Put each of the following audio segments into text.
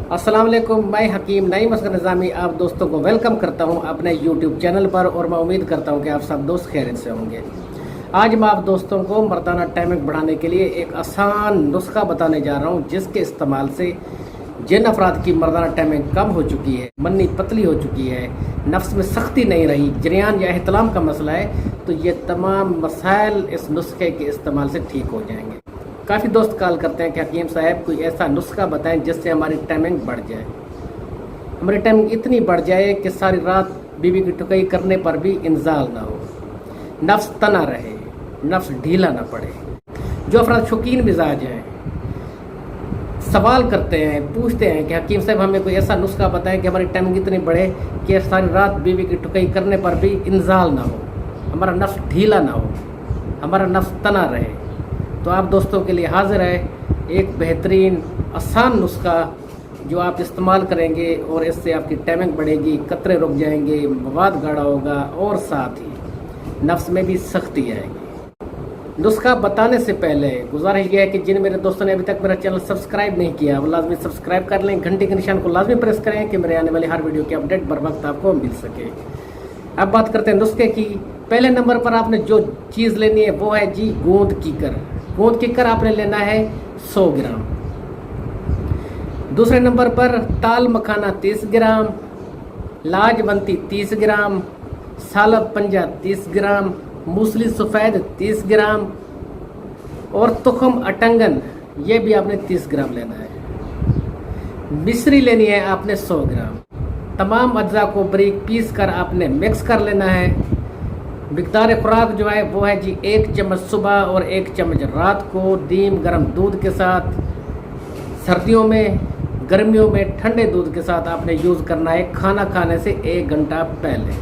अस्सलाम वालेकुम, मैं हकीम नईम असगर निज़ामी आप दोस्तों को वेलकम करता हूं अपने यूट्यूब चैनल पर और मैं उम्मीद करता हूं कि आप सब दोस्त खैरियत से होंगे। आज मैं आप दोस्तों को मर्दाना टाइमिंग बढ़ाने के लिए एक आसान नुस्खा बताने जा रहा हूं, जिसके इस्तेमाल से जिन अफराद की मर्दाना टाइमिंग कम हो चुकी है, मन्नी पतली हो चुकी है, नफ्स में सख्ती नहीं रही, जरियान या एहतलाम का मसला है, तो ये तमाम मसाइल इस नुस्खे के इस्तेमाल से ठीक हो जाएंगे। काफ़ी दोस्त कॉल करते हैं कि हकीम साहब कोई ऐसा नुस्खा बताएं जिससे हमारी टाइमिंग बढ़ जाए। हमारी टाइमिंग इतनी बढ़ जाए कि सारी रात बीवी की टुकई करने पर भी इंजाल ना हो, नफ्स तना रहे, नफ्स ढीला ना पड़े। जो अफराद शौकीन मिजाज हैं सवाल करते हैं, पूछते हैं कि हकीम साहब हमें कोई ऐसा नुस्खा बताएं कि हमारी टाइमिंग इतनी बढ़े कि सारी रात बीवी की टुकई करने पर भी इंजाल ना हो, हमारा नफ्स ढीला ना हो, हमारा नफ्स तना रहे। तो आप दोस्तों के लिए हाजिर है एक बेहतरीन आसान नुस्खा जो आप इस्तेमाल करेंगे और इससे आपकी टाइमिंग बढ़ेगी, कतरे रुक जाएंगे, मवाद गाढ़ा होगा और साथ ही नफ्स में भी सख्ती आएगी। नुस्खा बताने से पहले गुजारिश यह है कि जिन मेरे दोस्तों ने अभी तक मेरा चैनल सब्सक्राइब नहीं किया वो लाजमी सब्सक्राइब कर लें, घंटे के निशान को लाजमी प्रेस करें कि मेरे आने वाली हर वीडियो की अपडेट बर वक्त आपको मिल सके। अब बात करते हैं नुस्खे की। पहले नंबर पर आपने जो चीज़ लेनी है वो है जी गोंद कीकर। गोंद कीकर आपने लेना है 100 ग्राम। दूसरे नंबर पर ताल मखाना 30 ग्राम, लाजवंती 30 ग्राम, सालब पंजा 30 ग्राम, मूसली सफ़ेद 30 ग्राम और तुखम अटंगन ये भी आपने 30 ग्राम लेना है। मिश्री लेनी है आपने 100 ग्राम। तमाम अज्जा को बारीक पीस कर आपने मिक्स कर लेना है। मिकदार खुराक जो है वो है जी 1 चम्मच सुबह और 1 चम्मच रात को दीम गर्म दूध के साथ। सर्दियों में, गर्मियों में ठंडे दूध के साथ आपने यूज़ करना है खाना खाने से 1 घंटा पहले।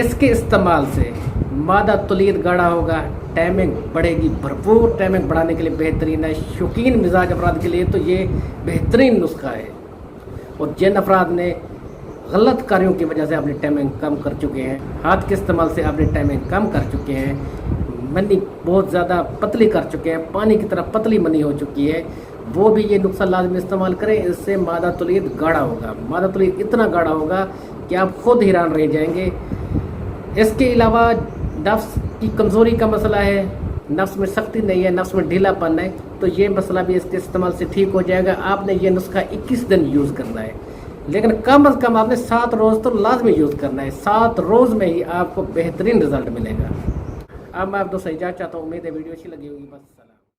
इसके इस्तेमाल से मादा तुलीद गाढ़ा होगा, टाइमिंग बढ़ेगी, भरपूर टाइमिंग बढ़ाने के लिए बेहतरीन है। शौकीन मिजाज अफराद के लिए तो ये बेहतरीन नुस्खा है। और जिन अफराद ने गलत कार्यों की वजह से अपनी टाइमिंग कम कर चुके हैं, हाथ के इस्तेमाल से अपनी टाइमिंग कम कर चुके हैं, मनी बहुत ज़्यादा पतली कर चुके हैं, पानी की तरह पतली मनी हो चुकी है, वो भी ये नुस्खा लाजमी इस्तेमाल करें। इससे मादा तुलीद गाढ़ा होगा, मादा तुलीद इतना गाढ़ा होगा कि आप खुद हैरान रह जाएंगे। इसके अलावा नफ्स की कमज़ोरी का मसला है, नफ्स में सख्ती नहीं है, नफ्स में ढीलापन है, तो ये मसला भी इसके इस्तेमाल से ठीक हो जाएगा। आपने ये नुस्खा 21 दिन यूज़ करना है, लेकिन कम अज़ कम आपने 7 रोज़ तो लाजमी यूज़ करना है। 7 रोज़ में ही आपको बेहतरीन रिजल्ट मिलेगा। अब मैं आप दोस्तों इजाज़त चाहता हूँ। उम्मीद है वीडियो अच्छी लगी होगी। बस